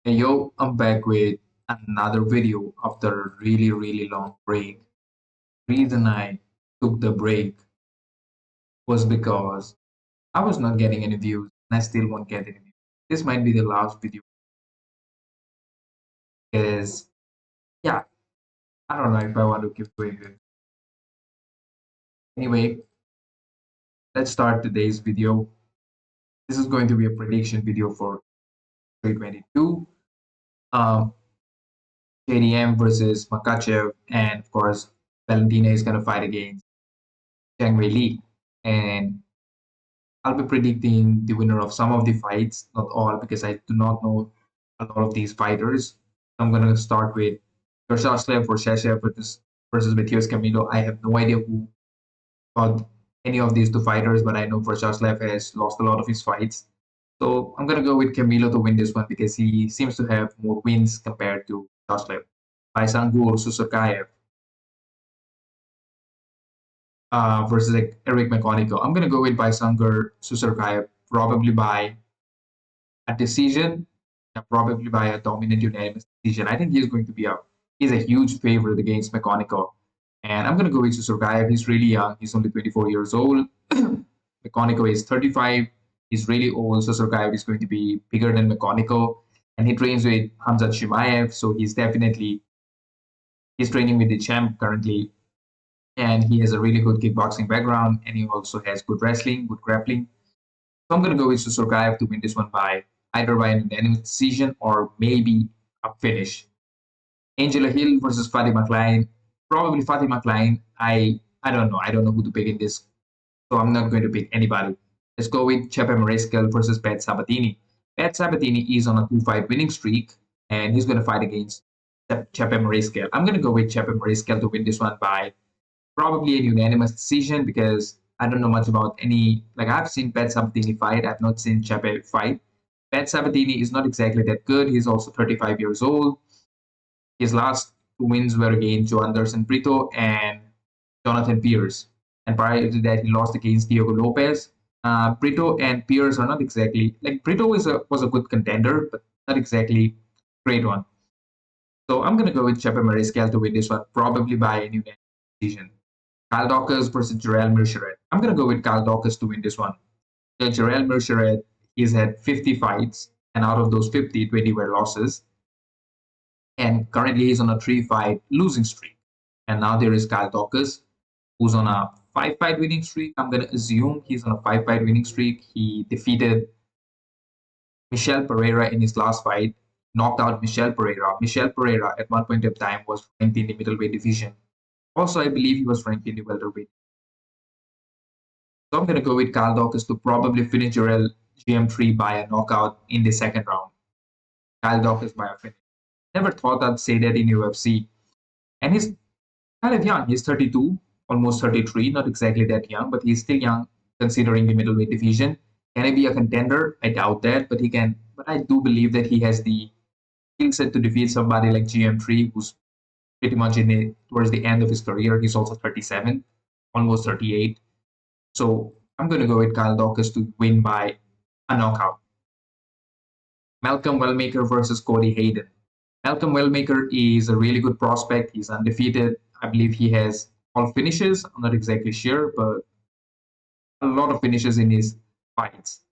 Hey yo, I'm back with another video after a really long break. Reason I took the break was because I was not getting any views and I still won't get any views. This might be the last video because yeah, I don't know if I want to keep doing this. Anyway, let's start today's video. This is going to be a prediction video for 2022. Um, JDM versus Makachev, and of course, Valentina is going to fight against Zhang Weili. And I'll be predicting the winner of some of the fights, not all, because I do not know a lot of these fighters. I'm gonna start with Kershaw for Shashev versus Matthias Camilo. I have no idea who fought any of these two fighters, but I know Kershaw has lost a lot of his fights. So I'm gonna go with Camilo to win this one because he seems to have more wins compared to Kershaw. Paisangur Susurkaev versus like Eric McConico. I'm gonna go with Paisangur Susurkaev probably by a decision, probably by a dominant unanimous decision. I think he's a huge favorite against McConico. And I'm gonna go with Susurgaev. He's really young. He's only 24 years old. McConico is 35. He's really old. Susurgaev is going to be bigger than McConico. And he trains with Hamzat Shimaev. So he's training with the champ currently. And he has a really good kickboxing background. And he also has good wrestling, good grappling. So I'm going to go with Susurgaev to win this one by either by an unanimous decision or maybe a finish. Angela Hill versus Fatima Klein. Probably Fatima Klein. I don't know. I don't know who to pick in this. So I'm not going to pick anybody. Let's go with Chepe Mariscal versus Pat Sabatini. Pat Sabatini is on a 2-fight winning streak and he's going to fight against Chepe Mariscal. I'm going to go with Chepe Mariscal to win this one by probably a unanimous decision because I don't know much about any. Like I've seen Pat Sabatini fight, I've not seen Chepe fight. Pat Sabatini is not exactly that good. He's also 35 years old. His last two wins were against Joe Anderson Brito and Jonathan Pierce. And prior to that, he lost against Diego Lopez. Brito and Pierce are not exactly like Brito was a good contender, but not exactly great one. So I'm gonna go with Chepe Mariscal to win this one, probably by a unanimous decision. Kyle Dawkins versus Jarrell Mercheret. I'm going to go with Kyle Dawkins to win this one. Jarrell Mercheret, he's had 50 fights, and out of those 50, 20 were losses. And currently he's on a 3-fight losing streak. And now there is Kyle Dawkins, who's on a 5-fight winning streak. I'm going to assume he's on a 5-fight winning streak. He defeated Michel Pereira in his last fight, knocked out Michel Pereira. Michel Pereira at one point of time was ranked in the middleweight division. Also, I believe he was ranked in the welterweight. So I'm going to go with Kyle Dawkins to probably finish Jarrell GM3 by a knockout in the second round. Kyle Dawkins by a finish. Never thought I'd say that in UFC. And he's kind of young. He's 32, almost 33, not exactly that young, but he's still young considering the middleweight division. Can he be a contender? I doubt that, but he can. But I do believe that he has the skill set to defeat somebody like GM3, who's pretty much towards the end of his career. He's also 37, almost 38. So I'm going to go with Kyle Dawkins to win by a knockout. Malcolm Wellmaker versus Cody Hayden. Malcolm Wellmaker is a really good prospect. He's undefeated. I believe he has all finishes. I'm not exactly sure, but a lot of finishes in his fights.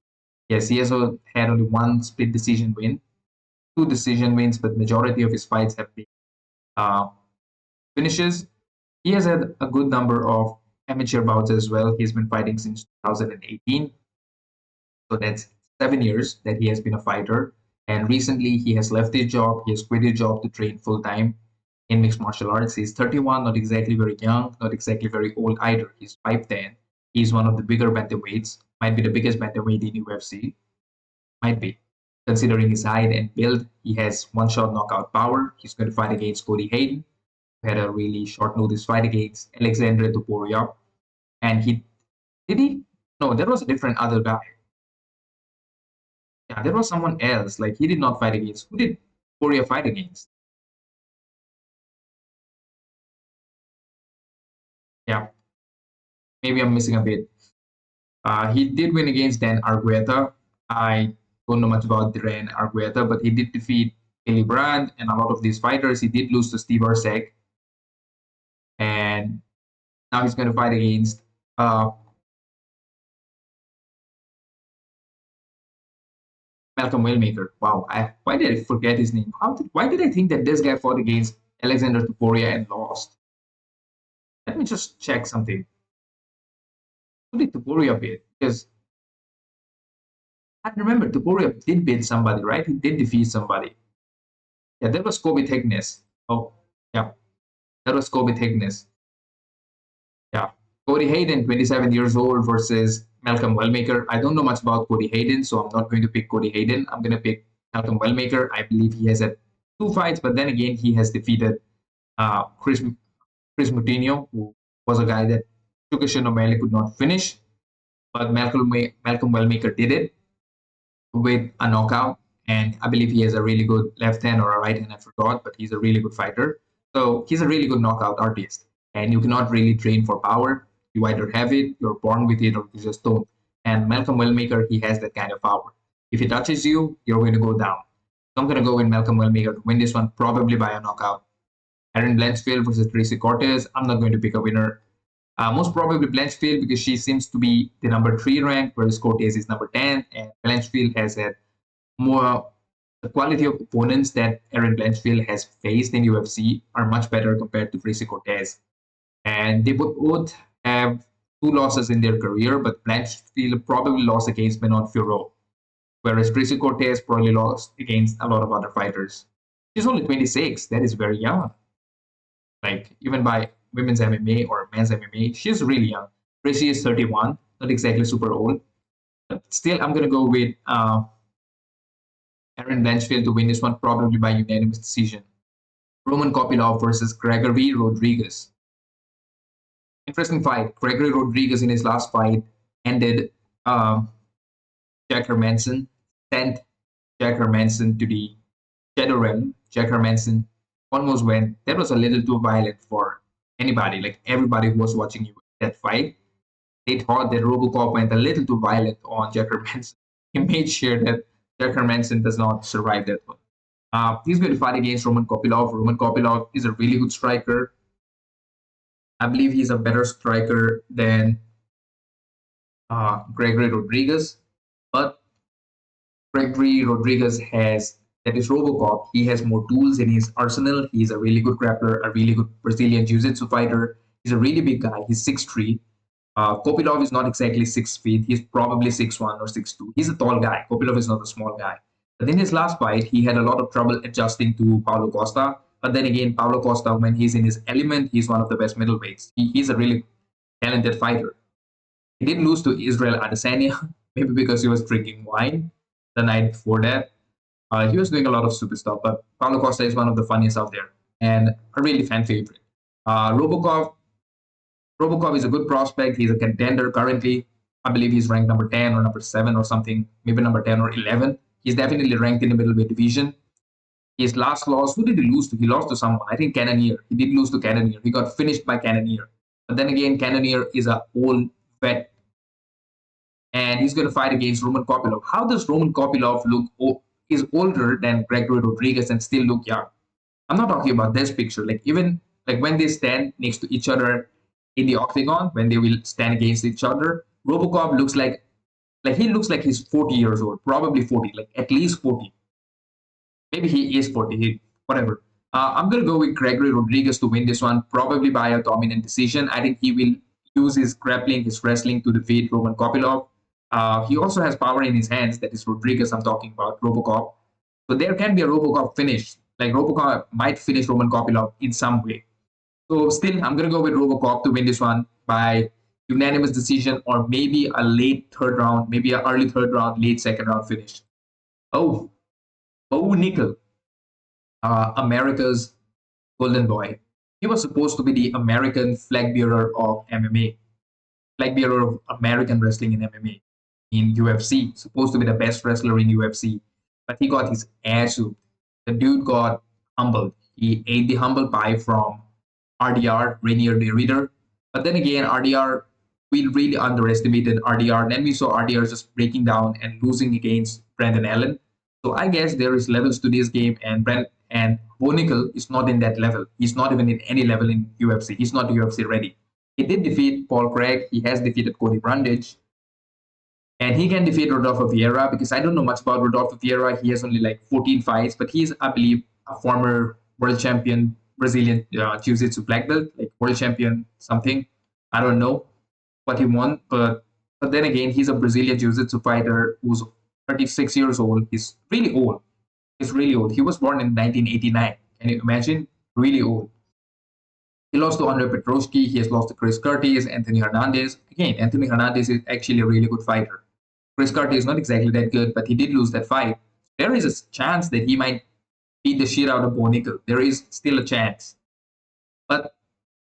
Yes, he has had only one split decision win, 2 decision wins, but majority of his fights have been finishes. He has had a good number of amateur bouts as well. He's been fighting since 2018. So that's 7 years that he has been a fighter. And recently he has left his job. He has quit his job to train full time in mixed martial arts. He's 31, not exactly very young, not exactly very old either. He's 5'10. He's one of the bigger bantamweights, might be the biggest bantamweight in UFC. Might be. Considering his height and build, he has one-shot knockout power. He's going to fight against Cody Hayden, who had a really short notice fight against Alexandre Topuria. And he? No, there was a different other guy. Yeah, there was someone else. Like he did not fight against. Who did Poirier fight against? Yeah, maybe I'm missing a bit. He did win against Dan Argueta. I don't know much about Dan Argueta, but he did defeat Billy Brand, and a lot of these fighters. He did lose to Steve Arceg, and now he's going to fight against Malcolm Wellmaker. Wow, why did I forget his name? Why did I think that this guy fought against Alexander Topuria and lost? Let me just check something. Who did Topuria beat? Because I remember Topuria did beat somebody, right? He did defeat somebody. Yeah, that was Kobe Thickness. Oh, yeah, that was Kobe Thickness. Yeah, Cody Hayden, 27 years old, versus Malcolm Wellmaker. I don't know much about Cody Hayden, so I'm not going to pick Cody Hayden. I'm going to pick Malcolm Wellmaker. I believe he has had 2 fights, but then again, he has defeated Chris Moutinho, who was a guy that Shukashin O'Malley could not finish. But Malcolm Wellmaker did it with a knockout. And I believe he has a really good left hand or a right hand, I forgot, but he's a really good fighter. So he's a really good knockout artist. And you cannot really train for power. You either have it, you're born with it, or you just don't. And Malcolm Wellmaker, he has that kind of power. If he touches you, you're going to go down. So I'm going to go with Malcolm Wellmaker to win this one, probably by a knockout. Erin Blanchfield versus Tracy Cortez. I'm not going to pick a winner. Most probably Blanchfield, because she seems to be the number 3 rank, whereas Cortez is number 10. And Blanchfield has had more, the quality of opponents that Erin Blanchfield has faced in UFC are much better compared to Tracy Cortez. And they both have 2 losses in their career, but Blanchfield probably lost against Benoit Saint whereas Tracy Cortez probably lost against a lot of other fighters. She's only 26. That is very young. Like, even by women's MMA or men's MMA, she's really young. Tracy is 31, not exactly super old. But still, I'm going to go with Erin Blanchfield to win this one, probably by unanimous decision. Roman Kopylov versus Gregory Rodriguez. Interesting fight. Gregory Rodriguez in his last fight ended Jack Hermanson, sent Jack Hermanson to the Shadow Realm. Jack Hermanson almost went. That was a little too violent for anybody. Like, everybody who was watching that fight, they thought that Robocop went a little too violent on Jack Hermanson. He made sure that Jack Hermanson does not survive that one. He's going to fight against Roman Kopylov. Roman Kopylov is a really good striker. I believe he's a better striker than Gregory Rodriguez. But Gregory Rodriguez has, that is Robocop, he has more tools in his arsenal. He's a really good grappler, a really good Brazilian Jiu-Jitsu fighter. He's a really big guy. He's 6'3". Kopylov is not exactly 6 feet. He's probably 6'1" or 6'2". He's a tall guy. Kopylov is not a small guy. But in his last fight, he had a lot of trouble adjusting to Paulo Costa. But then again, Paulo Costa, when he's in his element, he's one of the best middleweights. He's a really talented fighter. He did lose to Israel Adesanya, maybe because he was drinking wine the night before that. He was doing a lot of stupid stuff, but Paulo Costa is one of the funniest out there and a really fan favorite. Robocop is a good prospect. He's a contender currently. I believe he's ranked number 10 or number 7 or something, maybe number 10 or 11. He's definitely ranked in the middleweight division. His last loss, who did he lose to? He lost to someone. I think Cannonier. He did lose to Cannonier. He got finished by Cannonier. But then again, Cannonier is an old vet. And he's going to fight against Roman Kopylov. How does Roman Kopylov look? He's older than Gregory Rodriguez and still look young. I'm not talking about this picture. Like, even like when they stand next to each other in the octagon, when they will stand against each other, Robocop looks like he looks like he's 40 years old, probably 40, like at least 40. Maybe he is 40, whatever. I'm going to go with Gregory Rodriguez to win this one, probably by a dominant decision. I think he will use his grappling, his wrestling to defeat Roman Kopylov. He also has power in his hands. That is Rodriguez I'm talking about, Robocop. So there can be a Robocop finish. Like, Robocop might finish Roman Kopylov in some way. So still, I'm going to go with Robocop to win this one by unanimous decision, or maybe a late 3rd round, maybe an early 3rd round, late 2nd round finish. Oh, Nickal, America's golden boy. He was supposed to be the American flag bearer of MMA, flag bearer of American wrestling in MMA, in UFC. Supposed to be the best wrestler in UFC, but he got his ass whooped. The dude got humbled. He ate the humble pie from RDR, Rainier the Reader. But then again, RDR, we really underestimated RDR. Then we saw RDR just breaking down and losing against Brandon Allen. So I guess there is levels to this game, and Nickal is not in that level. He's not even in any level in UFC. He's not UFC ready. He did defeat Paul Craig. He has defeated Cody Brundage. And he can defeat Rodolfo Viera, because I don't know much about Rodolfo Viera. He has only like 14 fights, but he's, I believe, a former world champion Brazilian Jiu-Jitsu black belt, like world champion something. I don't know what he won, but then again, he's a Brazilian Jiu-Jitsu fighter who's 36 years old. He's really old. He's really old. He was born in 1989. Can you imagine? Really old. He lost to Andre Petroski. He has lost to Chris Curtis, Anthony Hernandez. Again, Anthony Hernandez is actually a really good fighter. Chris Curtis is not exactly that good, but he did lose that fight. There is a chance that he might beat the shit out of Nickal. There is still a chance. But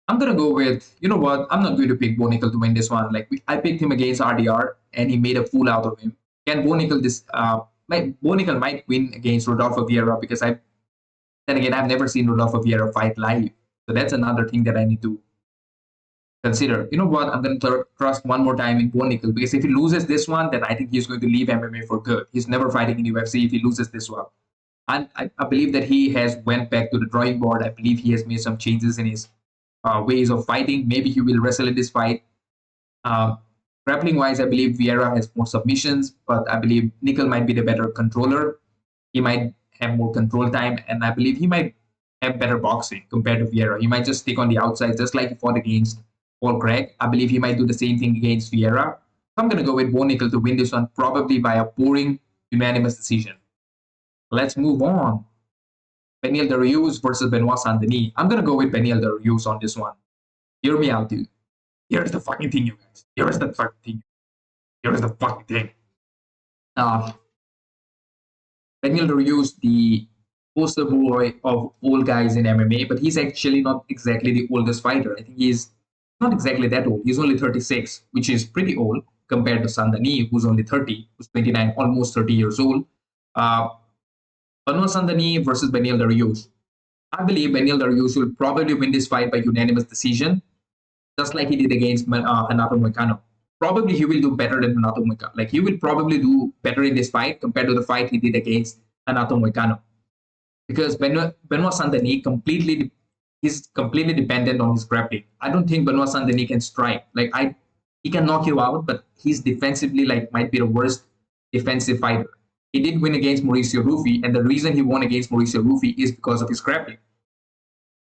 I'm going to go with, you know what? I'm not going to pick Nickal to win this one. Like, I picked him against RDR, and he made a fool out of him. Can Nickal Nickal might win against Rodolfo Viera, because then again, I've never seen Rodolfo Viera fight live. So that's another thing that I need to consider. You know what? I'm going to trust one more time in Nickal, because if he loses this one, then I think he's going to leave MMA for good. He's never fighting in UFC if he loses this one. And I believe that he has went back to the drawing board. I believe he has made some changes in his ways of fighting. Maybe he will wrestle in this fight. Grappling wise, I believe Viera has more submissions, but I believe Nickal might be the better controller. He might have more control time, and I believe he might have better boxing compared to Viera. He might just stick on the outside, just like he fought against Paul Craig. I believe he might do the same thing against Viera. So I'm going to go with Nickal to win this one, probably by a boring unanimous decision. Let's move on. Beneil Dariush versus Benoit Saint Denis. I'm going to go with Beneil Dariush on this one. Hear me out, dude. Here's the fucking thing, you guys. Here's the fucking thing. Here's the fucking thing. Beneil Dariush, the poster boy of old guys in MMA, but he's actually not exactly the oldest fighter. I think he's not exactly that old. He's only 36, which is pretty old compared to Saint Denis, who's only 30, who's 29, almost 30 years old. Benoit Saint Denis versus Beneil Dariush. I believe Beneil Dariush will probably win this fight by unanimous decision, just like he did against Renato Moicano. Probably he will do better than Renato Moicano. Like, he will probably do better in this fight compared to the fight he did against Renato Moicano. Because Benoit Saint Denis is completely dependent on his grappling. I don't think Benoit Saint Denis can strike. Like, he can knock you out, but he's defensively might be the worst defensive fighter. He did win against Mauricio Rufy, and the reason he won against Mauricio Rufy is because of his grappling.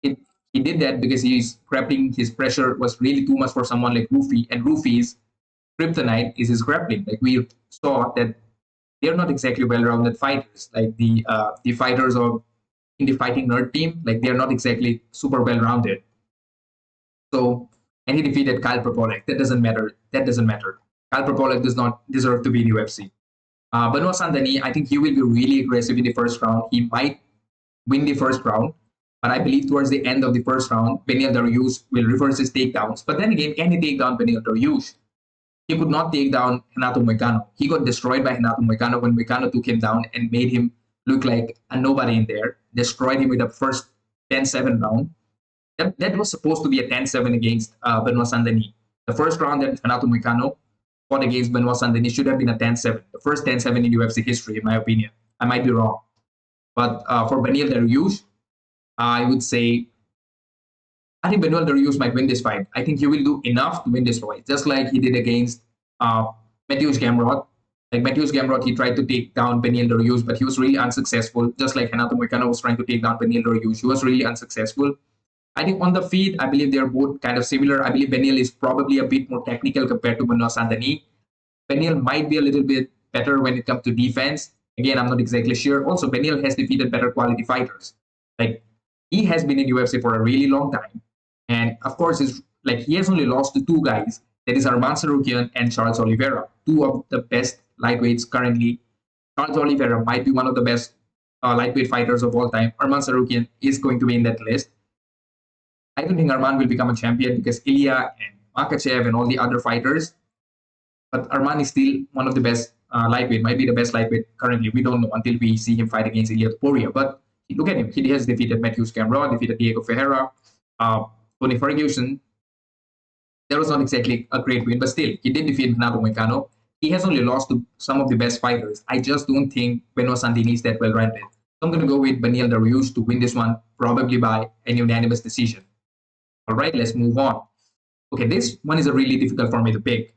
He did that because his grappling, his pressure was really too much for someone like Rufy, and Rufy's kryptonite is his grappling. Like, we saw that they're not exactly well-rounded fighters. Like, the fighters in the Fighting Nerd team, like, they're not exactly super well-rounded. So, and he defeated Kyle Propolek. That doesn't matter. Kyle Propolek does not deserve to be in UFC. Benoit Saint Denis, I think he will be really aggressive in the first round. He might win the first round, but I believe towards the end of the first round, Beneil Dariush will reverse his takedowns. But then again, can he take down Beneil Dariush? He could not take down Renato Moicano. He got destroyed by Renato Moicano when Moicano took him down and made him look like a nobody in there. Destroyed him with the first 10-7 round. That was supposed to be a 10-7 against Benoit Saint Denis. The first round that Renato Moicano fought against Benoit Saint Denis should have been a 10-7. The first 10-7 in UFC history, in my opinion. I might be wrong. But for Beneil Dariush, I would say, I think Beneil Dariush might win this fight. I think he will do enough to win this fight, just like he did against Mateusz Gamrot. Like, Mateusz Gamrot, he tried to take down Beneil Dariush, but he was really unsuccessful, just like Renato Moicano was trying to take down Beneil Dariush. He was really unsuccessful. I think on the feet, I believe they're both kind of similar. I believe Beneil is probably a bit more technical compared to Benoit Saint Denis. Beneil might be a little bit better when it comes to defense. Again, I'm not exactly sure. Also, Beneil has defeated better quality fighters. Like, he has been in UFC for a really long time. And of course, he has only lost to two guys. That is Arman Tsarukyan and Charles Oliveira, two of the best lightweights currently. Charles Oliveira might be one of the best lightweight fighters of all time. Arman Tsarukyan is going to be in that list. I don't think Arman will become a champion because Ilya and Makachev and all the other fighters. But Arman is still one of the best lightweight, might be the best lightweight currently. We don't know until we see him fight against Ilya Topuria. But look at him. He has defeated Mateusz Gamrot, defeated Diego Ferreira, Tony Ferguson. That was not exactly a great win, but still, he did defeat Renato Moicano. he has only lost to some of the best fighters. I just don't think Benoit Saint Denis is that well rounded. So I'm going to go with Beneil Dariush to win this one, probably by a unanimous decision. All right, let's move on. Okay, this one is a really difficult for me to pick.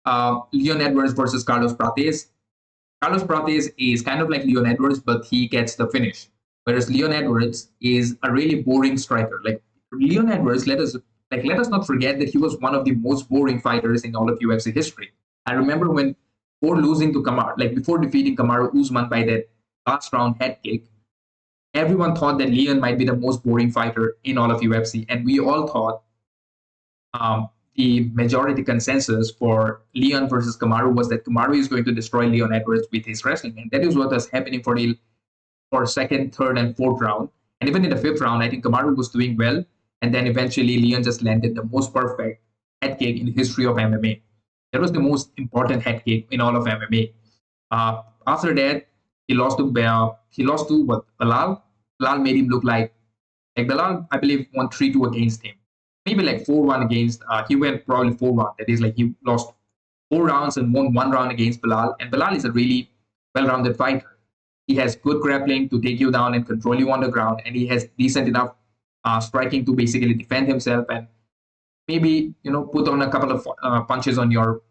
Leon Edwards versus Carlos Prates. Carlos Prates is kind of like Leon Edwards, but he gets the finish. Whereas Leon Edwards is a really boring striker. Like Leon Edwards, let us not forget that he was one of the most boring fighters in all of UFC history. I remember when before losing to Kamaru, like before defeating Kamaru Usman by that last round head kick, everyone thought that Leon might be the most boring fighter in all of UFC, and we all thought the majority consensus for Leon versus Kamaru was that Kamaru is going to destroy Leon Edwards with his wrestling, and that is what was happening for second, third, and fourth round. And even in the fifth round, I think Kamaru was doing well, and then eventually Leon just landed the most perfect head kick in the history of MMA. That was the most important head kick in all of MMA. After that, he lost to what, Bilal. Bilal made him look like Bilal, I believe, won 3-2 against him. Maybe like 4-1 against, he went probably 4-1. That is like he lost 4 rounds and won 1 round against Bilal. And Bilal is a really well-rounded fighter. He has good grappling to take you down and control you on the ground. And he has decent enough striking to basically defend himself and maybe, put on a couple of punches on your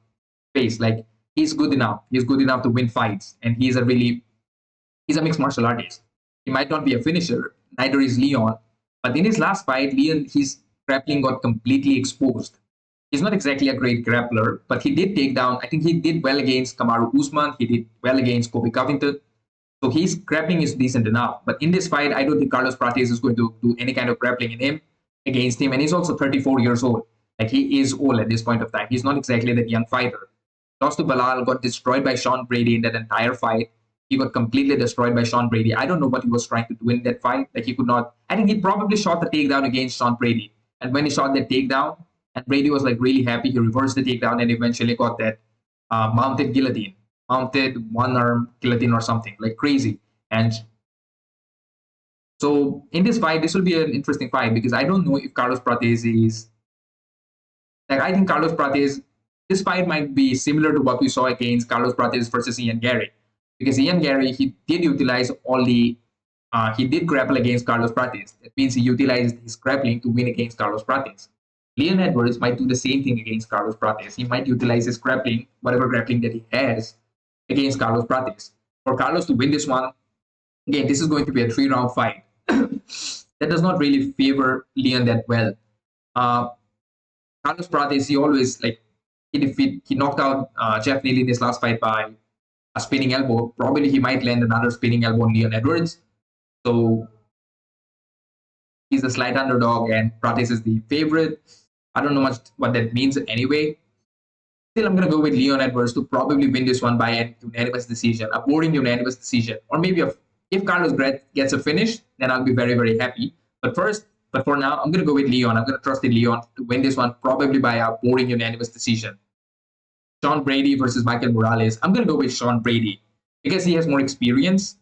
face. Like he's good enough. He's good enough to win fights. And he's a mixed martial artist. He might not be a finisher. Neither is Leon. But in his last fight, Leon, his grappling got completely exposed. He's not exactly a great grappler, but he did take down. I think he did well against Kamaru Usman. He did well against Kobe Covington. So his grappling is decent enough. But in this fight, I don't think Carlos Prates is going to do any kind of grappling against him. And he's also 34 years old. Like he is old at this point of time. He's not exactly that young fighter. Lost to Bilal, got destroyed by Sean Brady in that entire fight. He got completely destroyed by Sean Brady. I don't know what he was trying to do in that fight. Like he could not. I think he probably shot the takedown against Sean Brady. And when he shot that takedown, and Brady was like really happy, he reversed the takedown and eventually got that mounted guillotine, mounted one-arm guillotine or something, like crazy. And so in this fight, this will be an interesting fight because I don't know if Carlos Prates is. Like I think Carlos Prates, this fight might be similar to what we saw against Carlos Prates versus Ian Gary. Because Ian Gary, he did utilize he did grapple against Carlos Prates. That means he utilized his grappling to win against Carlos Prates. Leon Edwards might do the same thing against Carlos Prates. He might utilize his grappling, whatever grappling that he has, against Carlos Prates. For Carlos to win this one, again, this is going to be a 3-round fight. That does not really favor Leon that well. Carlos Prates, he always he knocked out Jeff Neal in his last fight by a spinning elbow. Probably he might land another spinning elbow on Leon Edwards. So he's the slight underdog and Prates is the favorite. I don't know much what that means anyway. Still, I'm going to go with Leon Edwards to probably win this one by a unanimous decision, a boring unanimous decision. Or maybe if Carlos gets a finish, then I'll be very, very happy. But for now, I'm going to go with Leon. I'm going to trust in Leon to win this one probably by a boring unanimous decision. Sean Brady versus Michael Morales. I'm going to go with Sean Brady because he has more experience.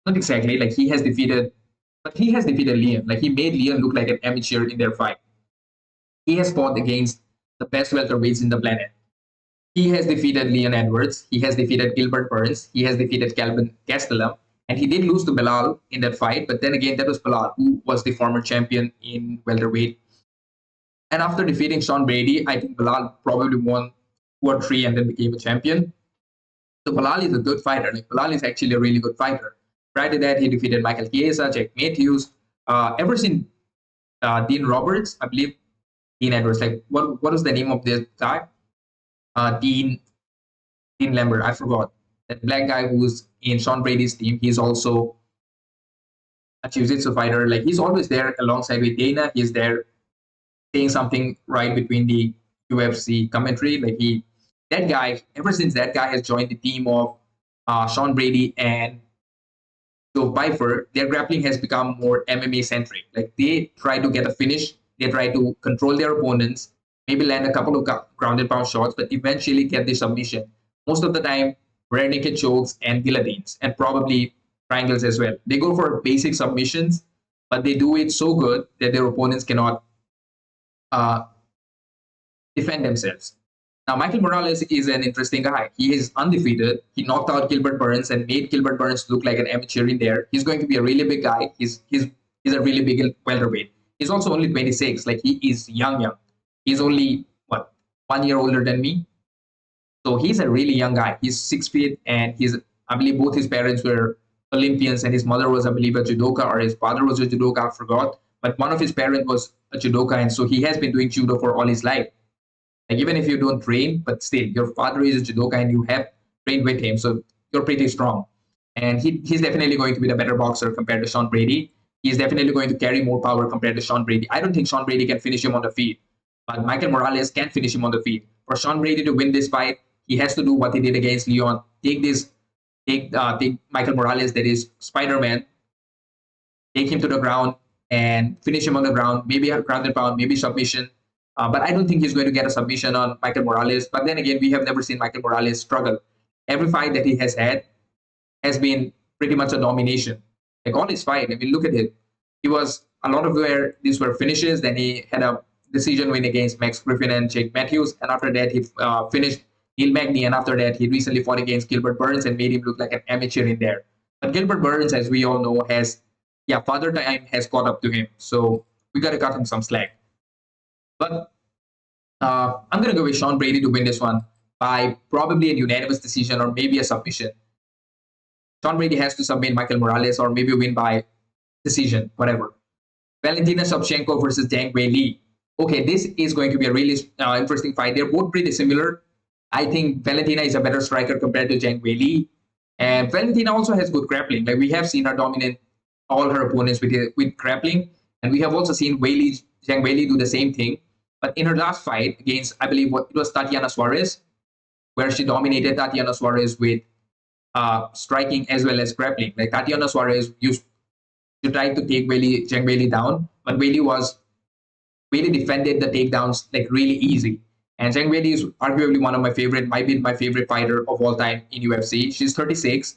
Not exactly like he has defeated Leon. Like he made Leon look like an amateur in their fight. He has fought against the best welterweights in the planet. He has defeated Leon Edwards. He has defeated Gilbert Burns. He has defeated Kelvin Gastelum. And he did lose to Bilal in that fight. But then again, that was Bilal, who was the former champion in welterweight. And after defeating Sean Brady, I think Bilal probably won 2 or 3 and then became a champion. So Bilal is a good fighter. Like Bilal is actually a really good fighter. Prior to that, he defeated Michael Chiesa, Jack Matthews. Ever since Dean Roberts, I believe Dean Edwards. Like what was the name of this guy? Dean Lambert. I forgot. That black guy who's in Sean Brady's team. He's also a jiu-jitsu fighter. Like he's always there alongside with Dana. He's there saying something right between the UFC commentary. Like that guy. Ever since that guy has joined the team of Sean Brady and Joe Pfeiffer, their grappling has become more MMA centric. Like they try to get a finish, they try to control their opponents, maybe land a couple of grounded pound shots, but eventually get the submission. Most of the time, rear naked chokes and guillotines, and probably triangles as well. They go for basic submissions, but they do it so good that their opponents cannot defend themselves. Now, Michael Morales is an interesting guy. He is undefeated. He knocked out Gilbert Burns and made Gilbert Burns look like an amateur in there. He's going to be a really big guy. He's a really big welterweight. He's also only 26. Like, he is young. He's only what, 1 year older than me. So he's a really young guy. He's 6 feet, and I believe both his parents were Olympians, and his mother was, I believe, a judoka, or his father was a judoka. I forgot. But one of his parents was a judoka, and so he has been doing judo for all his life. Like, even if you don't train, but still, your father is a judoka and you have trained with him, so you're pretty strong. And he's definitely going to be the better boxer compared to Sean Brady. He's definitely going to carry more power compared to Sean Brady. I don't think Sean Brady can finish him on the feet, but Michael Morales can finish him on the feet. For Sean Brady to win this fight, he has to do what he did against Leon. Take Michael Morales, that is Spider-Man, take him to the ground and finish him on the ground, maybe a ground and pound, maybe submission. But I don't think he's going to get a submission on Michael Morales. But then again, we have never seen Michael Morales struggle. Every fight that he has had has been pretty much a domination. Like, all his fight, I mean, look at it. He was a lot of where these were finishes. Then he had a decision win against Max Griffin and Jake Matthews. And after that, he finished Neil Magny. And after that, he recently fought against Gilbert Burns and made him look like an amateur in there. But Gilbert Burns, as we all know, father time has caught up to him. So we got to cut him some slack. But I'm going to go with Sean Brady to win this one by probably a unanimous decision or maybe a submission. Sean Brady has to submit Michael Morales or maybe win by decision, whatever. Valentina Shevchenko versus Zhang Weili. Okay, this is going to be a really interesting fight. They're both pretty similar. I think Valentina is a better striker compared to Zhang Weili. And Valentina also has good grappling. Like, we have seen her dominate all her opponents with grappling. And we have also seen Zhang Weili do the same thing. But in her last fight against, I believe, it was Tatiana Suarez, where she dominated Tatiana Suarez with striking as well as grappling. Like, Tatiana Suarez used to try to take Zhang Weili down, but Weili defended the takedowns like really easy. And Zhang Weili is arguably might be my favorite fighter of all time in UFC. She's 36.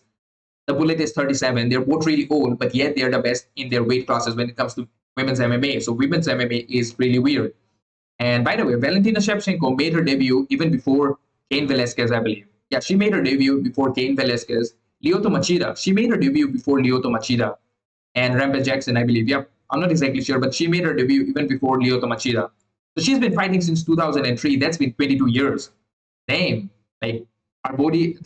The Bullet is 37. They're both really old, but yet they're the best in their weight classes when it comes to women's MMA. So women's MMA is really weird. And by the way, Valentina Shevchenko made her debut even before Cain Velasquez, I believe. Yeah, she made her debut before Cain Velasquez. Lyoto Machida, she made her debut before Lyoto Machida. And Rampage Jackson, I believe. Yeah, I'm not exactly sure, but she made her debut even before Lyoto Machida. So she's been fighting since 2003. That's been 22 years. Damn. Like, her body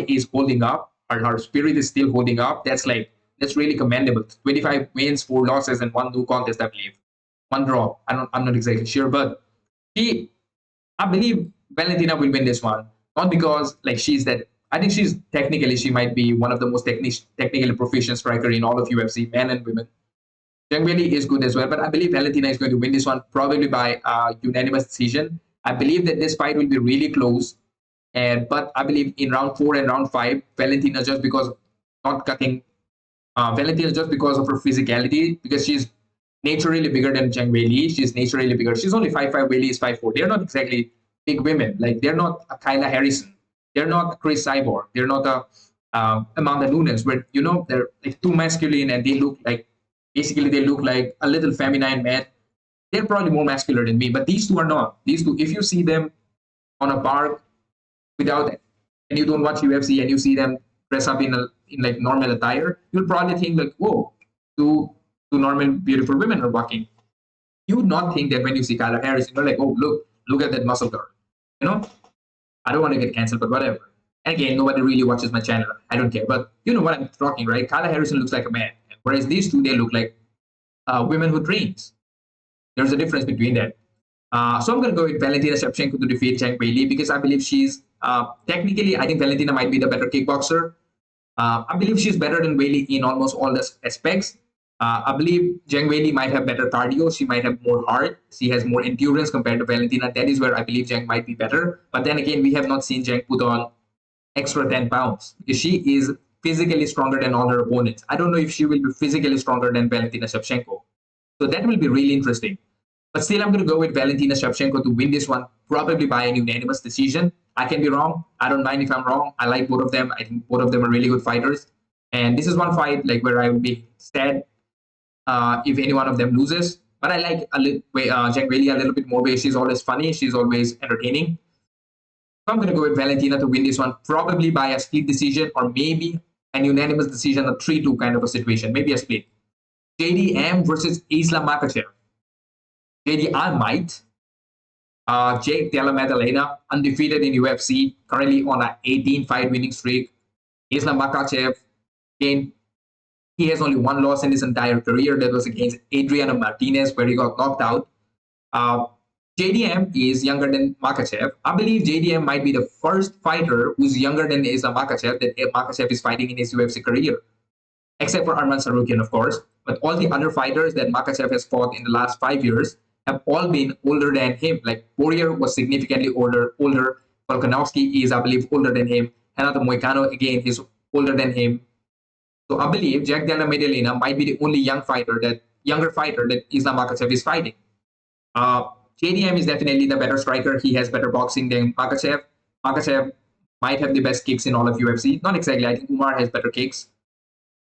is holding up. Her spirit is still holding up. That's really commendable. 25 wins, 4 losses, and 1 no contest, I believe. 1 draw. I'm not exactly sure, but I believe Valentina will win this one. Not because I think she might be one of the most technically proficient striker in all of UFC, men and women. Zhang Weili is good as well, but I believe Valentina is going to win this one probably by unanimous decision. I believe that this fight will be really close, but I believe in round 4 and round 5, Valentina just because of her physicality, because she's naturally bigger than Zhang Weili. She's naturally bigger. She's only 5'5", Weili is 5'4". They're not exactly big women. Like, they're not a Kyla Harrison. They're not a Chris Cyborg. They're not a Amanda Nunes, where, they're like too masculine and they look like a little feminine man. They're probably more masculine than me, but these two are not. These two, if you see them on a park and you don't watch UFC and you see them dress up in like normal attire, you'll probably think like, whoa, two normal beautiful women are walking. You would not think that when you see Kyla Harris, you're like, oh, look at that muscle girl. I don't want to get canceled, but whatever. And again, nobody really watches my channel. I don't care, but you know what I'm talking, right? Kyla Harrison looks like a man, whereas these two, they look like women who trains. There's a difference between that. So I'm going to go with Valentina Shevchenko to defeat Zhang Weili because I believe she's technically, I think Valentina might be the better kickboxer. I believe she's better than Weili in almost all the aspects. I believe Zhang Weili might have better cardio. She might have more heart. She has more endurance compared to Valentina. That is where I believe Zhang might be better. But then again, we have not seen Zhang put on extra 10 pounds because she is physically stronger than all her opponents. I don't know if she will be physically stronger than Valentina Shevchenko. So that will be really interesting. But still, I'm going to go with Valentina Shevchenko to win this one, probably by a unanimous decision. I can be wrong. I don't mind if I'm wrong. I like both of them. I think both of them are really good fighters. And this is one fight like where I would be sad if any one of them loses. But I like Zhang Weili a little bit more because she's always funny. She's always entertaining. I'm going to go with Valentina to win this one, probably by a split decision or maybe an unanimous decision, a 3-2 kind of a situation, maybe a split. JDM versus Islam Makachev. JDM might. Jack Della Maddalena, undefeated in UFC, currently on an 18-fight winning streak. Islam Makachev, again, he has only one loss in his entire career. That was against Adriano Martinez, where he got knocked out. JDM is younger than Makachev. I believe JDM might be the first fighter who's younger than Islam Makachev that Makachev is fighting in his UFC career, except for Arman Sarukian, of course. But all the other fighters that Makachev has fought in the last 5 years have all been older than him. Like Poirier was significantly older. Volkanovski is, I believe, older than him. Renato Moicano, again, is older than him. So I believe Jack Della Maddalena might be the only younger fighter that Islam Makachev is fighting. JDM is definitely the better striker. He has better boxing than Makachev. Makachev might have the best kicks in all of UFC. Not exactly. I think Umar has better kicks.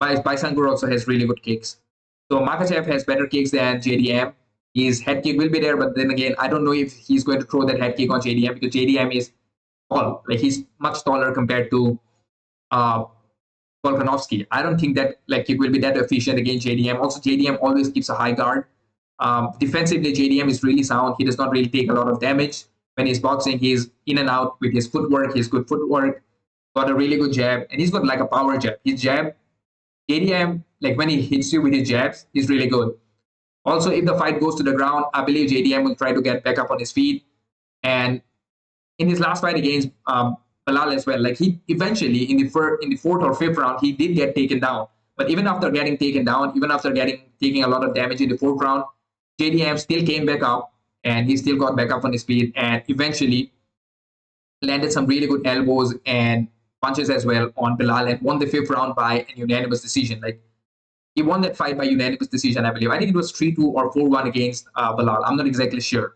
Baisangur also has really good kicks. So Makachev has better kicks than JDM. His head kick will be there, but then again, I don't know if he's going to throw that head kick on JDM because JDM is tall. Like he's much taller compared to Volkanovski. I don't think that like kick will be that efficient against JDM. Also, JDM always keeps a high guard. Defensively, JDM is really sound. He does not really take a lot of damage. When he's boxing, he's in and out with his footwork. His good footwork, got a really good jab, and he's got like a power jab. His jab, JDM, like when he hits you with his jabs, he's really good. Also, if the fight goes to the ground, I believe JDM will try to get back up on his feet. And in his last fight against Belal as well, like he eventually in the fourth or fifth round, he did get taken down. But even after getting taken down, even after taking a lot of damage in the fourth round, JDM still came back up and he still got back up on his feet and eventually landed some really good elbows and punches as well on Belal and won the fifth round by a unanimous decision. Like he won that fight by unanimous decision, I believe. I think it was 3-2 or 4-1 against Belal. I'm not exactly sure.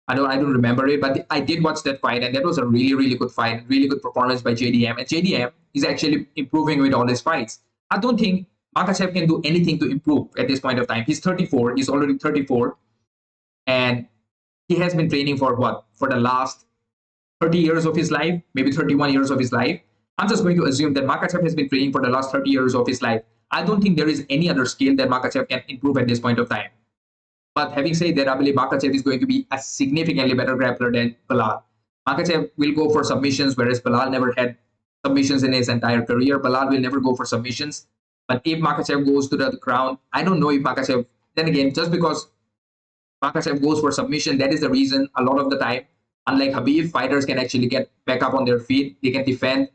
I don't remember it, but I did watch that fight, and that was a really, really good fight, really good performance by JDM. And JDM is actually improving with all his fights. I don't think Makachev can do anything to improve at this point of time. He's 34. He's already 34. And he has been training for what? For the last 30 years of his life, maybe 31 years of his life. I'm just going to assume that Makachev has been training for the last 30 years of his life. I don't think there is any other skill that Makachev can improve at this point of time. But having said that, I believe Makachev is going to be a significantly better grappler than Belal. Makachev will go for submissions, whereas Belal never had submissions in his entire career. Belal will never go for submissions. But if Makachev goes to the ground, I don't know if Makachev, then again, just because Makachev goes for submission, that is the reason a lot of the time, unlike Khabib, fighters can actually get back up on their feet. They can defend,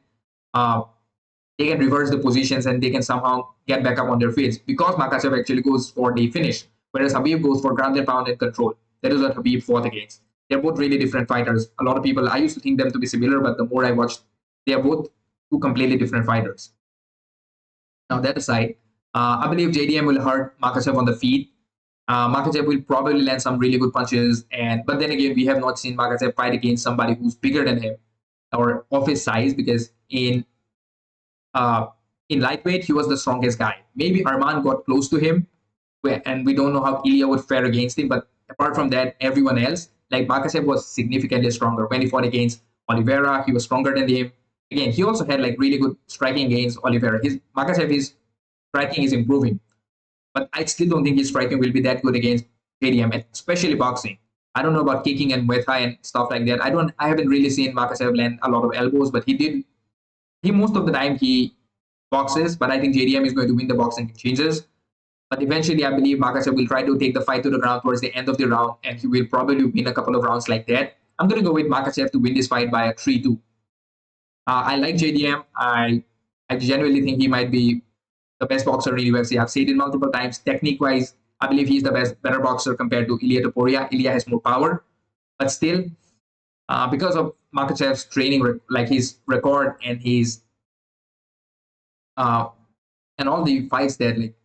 they can reverse the positions, and they can somehow get back up on their feet because Makachev actually goes for the finish, whereas Khabib goes for ground and pound and control. That is what Khabib fought against. They're both really different fighters. A lot of people, I used to think them to be similar, but the more I watched, they are both two completely different fighters. Now, that aside, I believe JDM will hurt Makachev on the feet. Makachev will probably land some really good punches, but then again, we have not seen Makachev fight against somebody who's bigger than him or of his size, because in lightweight, he was the strongest guy. Maybe Arman got close to him, and we don't know how Ilya would fare against him. But apart from that, everyone else, like Makachev, was significantly stronger. When he fought against Oliveira, he was stronger than him. Again, he also had like really good striking against Oliveira. Makachev's striking is improving, but I still don't think his striking will be that good against JDM, especially boxing. I don't know about kicking and Muay Thai and stuff like that. I haven't really seen Makachev land a lot of elbows, but he most of the time he boxes, but I think JDM is going to win the boxing exchanges. But eventually, I believe Makachev will try to take the fight to the ground towards the end of the round, and he will probably win a couple of rounds like that. I'm going to go with Makachev to win this fight by a 3-2. I like JDM. I genuinely think he might be the best boxer in UFC. I've said it multiple times. Technique-wise, I believe he's the better boxer compared to Ilya Topuria. Ilya has more power, but still, because of Makachev's training, like his record and his and all the fights that like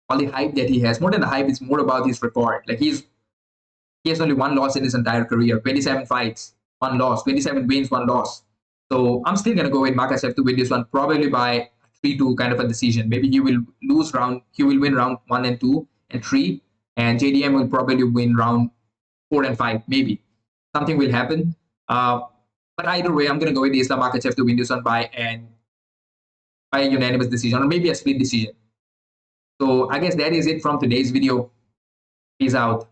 all the hype that he has, more than the hype, it's more about his record. Like he has only one loss in his entire career. 27 fights, one loss. 27 wins, one loss. So I'm still gonna go with Makachev to win this one, probably by 3-2 kind of a decision. Maybe he will win round 1 and 2 and 3, and JDM will probably win round 4 and 5. Maybe something will happen. But But either way, I'm going to go with Islam Makachev to win this one by a unanimous decision or maybe a split decision. So I guess that is it from today's video. Peace out.